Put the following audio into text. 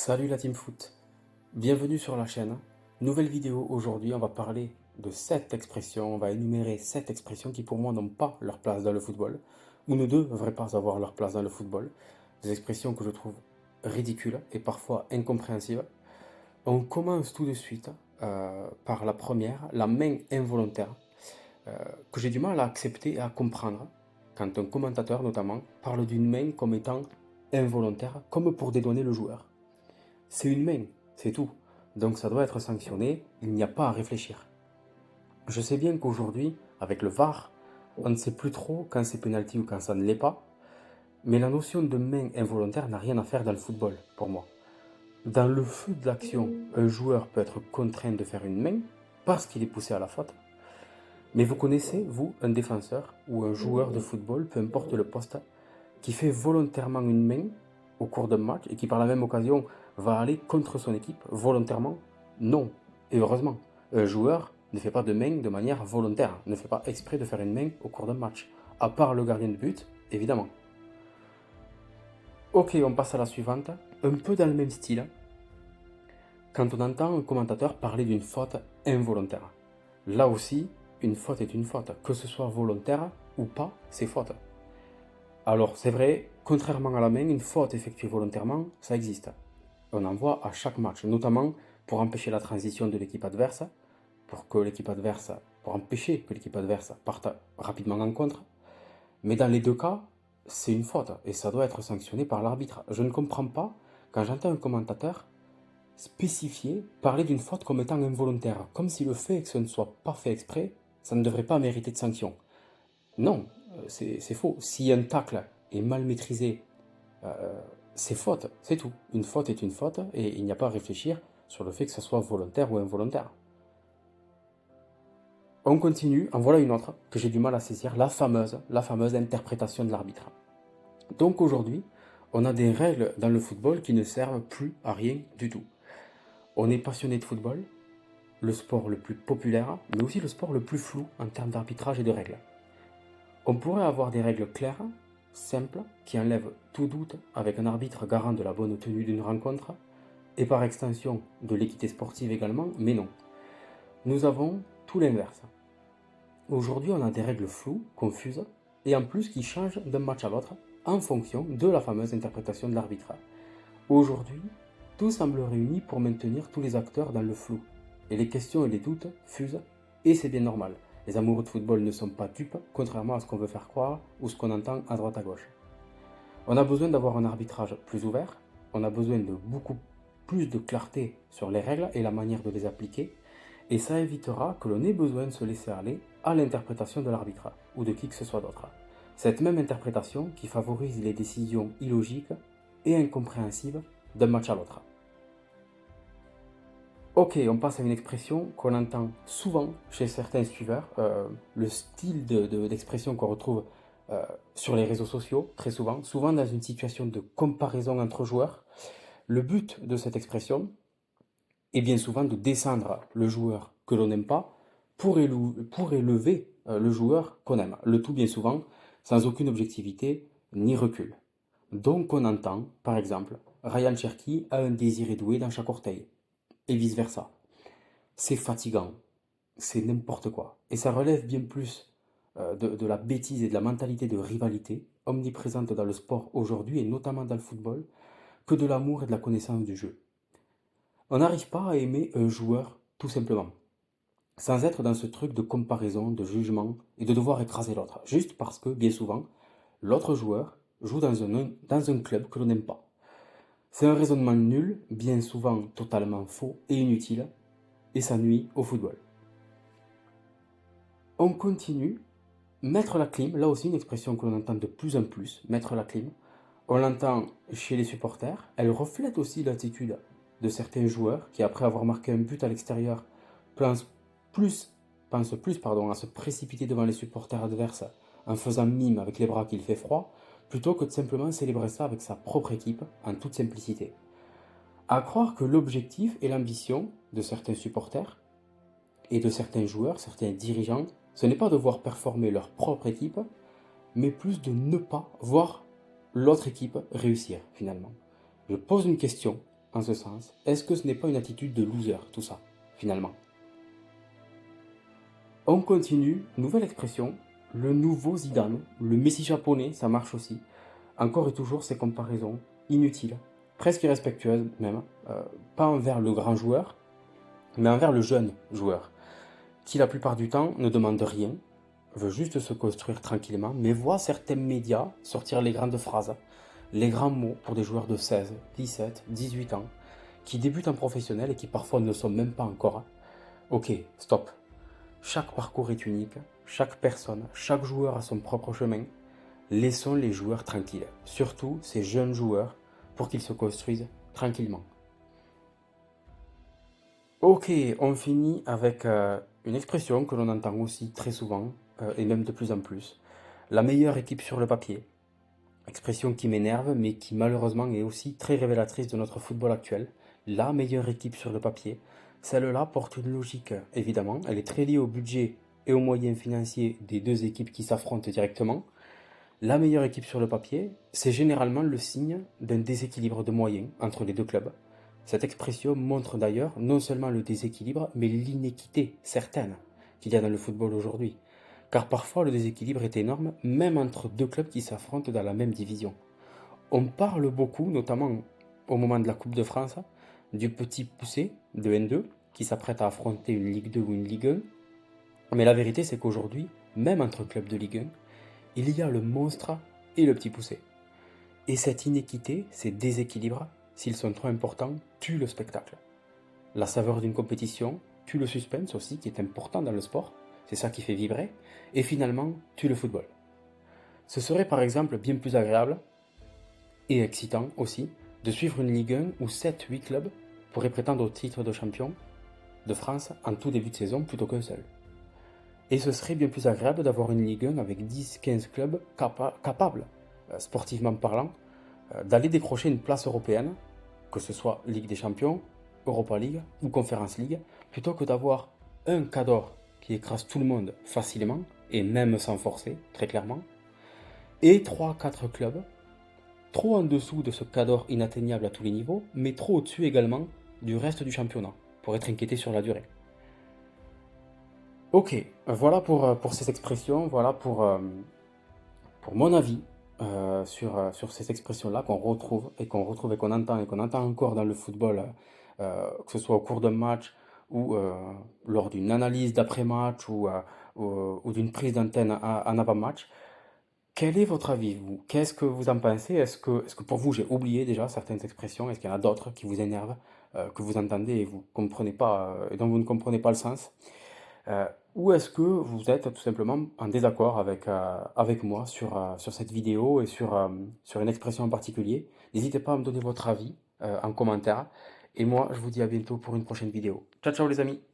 Salut la team foot, bienvenue sur la chaîne. Nouvelle vidéo aujourd'hui, on va parler de 7 expressions, on va énumérer 7 expressions qui pour moi n'ont pas leur place dans le football, ou ne devraient pas avoir leur place dans le football. Des expressions que je trouve ridicules et parfois incompréhensibles. On commence tout de suite par la première, la main involontaire, que j'ai du mal à accepter et à comprendre quand un commentateur notamment parle d'une main comme étant involontaire, comme pour dédouaner le joueur. C'est une main, c'est tout. Donc ça doit être sanctionné, il n'y a pas à réfléchir. Je sais bien qu'aujourd'hui, avec le VAR, on ne sait plus trop quand c'est penalty ou quand ça ne l'est pas, mais la notion de main involontaire n'a rien à faire dans le football, pour moi. Dans le feu de l'action, un joueur peut être contraint de faire une main parce qu'il est poussé à la faute. Mais vous connaissez, vous, un défenseur ou un joueur de football, peu importe le poste, qui fait volontairement une main au cours d'un match et qui par la même occasion va aller contre son équipe volontairement? Non. Et heureusement, un joueur ne fait pas de main de manière volontaire, ne fait pas exprès de faire une main au cours d'un match, à part le gardien de but, évidemment. Ok, on passe à la suivante, un peu dans le même style, quand on entend un commentateur parler d'une faute involontaire. Là aussi, une faute est une faute, que ce soit volontaire ou pas, c'est faute. Alors c'est vrai, contrairement à la main, une faute effectuée volontairement, ça existe. On en voit à chaque match, notamment pour empêcher la transition de l'équipe adverse, pour empêcher que l'équipe adverse parte rapidement en contre. Mais dans les deux cas, c'est une faute et ça doit être sanctionné par l'arbitre. Je ne comprends pas quand j'entends un commentateur spécifier, parler d'une faute comme étant involontaire, comme si le fait que ce ne soit pas fait exprès, ça ne devrait pas mériter de sanction. Non, c'est faux. Si un tacle est mal maîtrisé, c'est faute, c'est tout. Une faute est une faute et il n'y a pas à réfléchir sur le fait que ce soit volontaire ou involontaire. On continue, en voilà une autre que j'ai du mal à saisir, la fameuse interprétation de l'arbitre. Donc aujourd'hui, on a des règles dans le football qui ne servent plus à rien du tout. On est passionné de football, le sport le plus populaire, mais aussi le sport le plus flou en termes d'arbitrage et de règles. On pourrait avoir des règles claires, simples, qui enlèvent tout doute avec un arbitre garant de la bonne tenue d'une rencontre, et par extension de l'équité sportive également, mais non. Nous avons tout l'inverse. Aujourd'hui, on a des règles floues, confuses, et en plus qui changent d'un match à l'autre en fonction de la fameuse interprétation de l'arbitre. Aujourd'hui, tout semble réuni pour maintenir tous les acteurs dans le flou, et les questions et les doutes fusent, et c'est bien normal. Les amoureux de football ne sont pas dupes, contrairement à ce qu'on veut faire croire ou ce qu'on entend à droite à gauche. On a besoin d'avoir un arbitrage plus ouvert, on a besoin de beaucoup plus de clarté sur les règles et la manière de les appliquer, et ça évitera que l'on ait besoin de se laisser aller à l'interprétation de l'arbitre ou de qui que ce soit d'autre. Cette même interprétation qui favorise les décisions illogiques et incompréhensibles d'un match à l'autre. Ok, on passe à une expression qu'on entend souvent chez certains suiveurs, le style d'expression qu'on retrouve sur les réseaux sociaux, très souvent, souvent dans une situation de comparaison entre joueurs. Le but de cette expression est bien souvent de descendre le joueur que l'on n'aime pas pour élever le joueur qu'on aime. Le tout bien souvent sans aucune objectivité ni recul. Donc on entend, par exemple, Ryan Cherki a un désir édoué dans chaque orteil, et vice-versa. C'est fatigant, c'est n'importe quoi. Et ça relève bien plus de la bêtise et de la mentalité de rivalité omniprésente dans le sport aujourd'hui, et notamment dans le football, que de l'amour et de la connaissance du jeu. On n'arrive pas à aimer un joueur tout simplement, sans être dans ce truc de comparaison, de jugement, et de devoir écraser l'autre, juste parce que, bien souvent, l'autre joueur joue dans un club que l'on n'aime pas. C'est un raisonnement nul, bien souvent totalement faux et inutile, et ça nuit au football. On continue. Mettre la clim, là aussi une expression que l'on entend de plus en plus, mettre la clim. On l'entend chez les supporters. Elle reflète aussi l'attitude de certains joueurs qui, après avoir marqué un but à l'extérieur, pensent plus à se précipiter devant les supporters adverses en faisant mime avec les bras qu'il fait froid, plutôt que de simplement célébrer ça avec sa propre équipe en toute simplicité. À croire que l'objectif et l'ambition de certains supporters et de certains joueurs, certains dirigeants, ce n'est pas de voir performer leur propre équipe, mais plus de ne pas voir l'autre équipe réussir finalement. Je pose une question, en ce sens? Est-ce que ce n'est pas une attitude de loser, tout ça, finalement? On continue, nouvelle expression, le nouveau Zidane, le Messi japonais, ça marche aussi. Encore et toujours ces comparaisons inutiles, presque irrespectueuses même, pas envers le grand joueur, mais envers le jeune joueur, qui la plupart du temps ne demande rien, veut juste se construire tranquillement, mais voit certains médias sortir les grandes phrases, les grands mots pour des joueurs de 16, 17, 18 ans, qui débutent en professionnel et qui parfois ne le sont même pas encore. Ok, stop. Chaque parcours est unique, chaque personne, chaque joueur a son propre chemin. Laissons les joueurs tranquilles, surtout ces jeunes joueurs, pour qu'ils se construisent tranquillement. Ok, on finit avec une expression que l'on entend aussi très souvent, et même de plus en plus. La meilleure équipe sur le papier. Expression qui m'énerve, mais qui malheureusement est aussi très révélatrice de notre football actuel. La meilleure équipe sur le papier. Celle-là porte une logique, évidemment. Elle est très liée au budget et aux moyens financiers des deux équipes qui s'affrontent directement. La meilleure équipe sur le papier, c'est généralement le signe d'un déséquilibre de moyens entre les deux clubs. Cette expression montre d'ailleurs non seulement le déséquilibre, mais l'inéquité certaine qu'il y a dans le football aujourd'hui. Car parfois le déséquilibre est énorme, même entre deux clubs qui s'affrontent dans la même division. On parle beaucoup, notamment au moment de la Coupe de France, du petit poussé de N2 qui s'apprête à affronter une Ligue 2 ou une Ligue 1. Mais la vérité, c'est qu'aujourd'hui, même entre clubs de Ligue 1, il y a le monstre et le petit poussé. Et cette inéquité, ces déséquilibres, s'ils sont trop importants, tuent le spectacle. La saveur d'une compétition tue le suspense aussi, qui est important dans le sport, c'est ça qui fait vibrer, et finalement tue le football. Ce serait par exemple bien plus agréable, et excitant aussi, de suivre une Ligue 1 où 7-8 clubs pourraient prétendre au titre de champion de France en tout début de saison plutôt qu'un seul. Et ce serait bien plus agréable d'avoir une Ligue 1 avec 10-15 clubs capables, sportivement parlant, d'aller décrocher une place européenne, que ce soit Ligue des Champions, Europa League ou Conference League, plutôt que d'avoir un cadre qui écrase tout le monde facilement, et même sans forcer, très clairement, et 3-4 clubs, trop en dessous de ce cadre inatteignable à tous les niveaux, mais trop au-dessus également du reste du championnat, pour être inquiété sur la durée. Ok, voilà pour ces expressions, voilà pour mon avis sur ces expressions-là qu'on retrouve et qu'on entend et qu'on entend encore dans le football, que ce soit au cours d'un match ou lors d'une analyse d'après-match ou d'une prise d'antenne en avant-match. Quel est votre avis, vous? Qu'est-ce que vous en pensez? Est-ce que pour vous, j'ai oublié déjà certaines expressions? Est-ce qu'il y en a d'autres qui vous énervent, que vous entendez et vous comprenez pas, et dont vous ne comprenez pas le sens? Euh, ou est-ce que vous êtes tout simplement en désaccord avec moi sur cette vidéo et sur une expression en particulier? N'hésitez pas à me donner votre avis en commentaire. Et moi, je vous dis à bientôt pour une prochaine vidéo. Ciao, ciao les amis!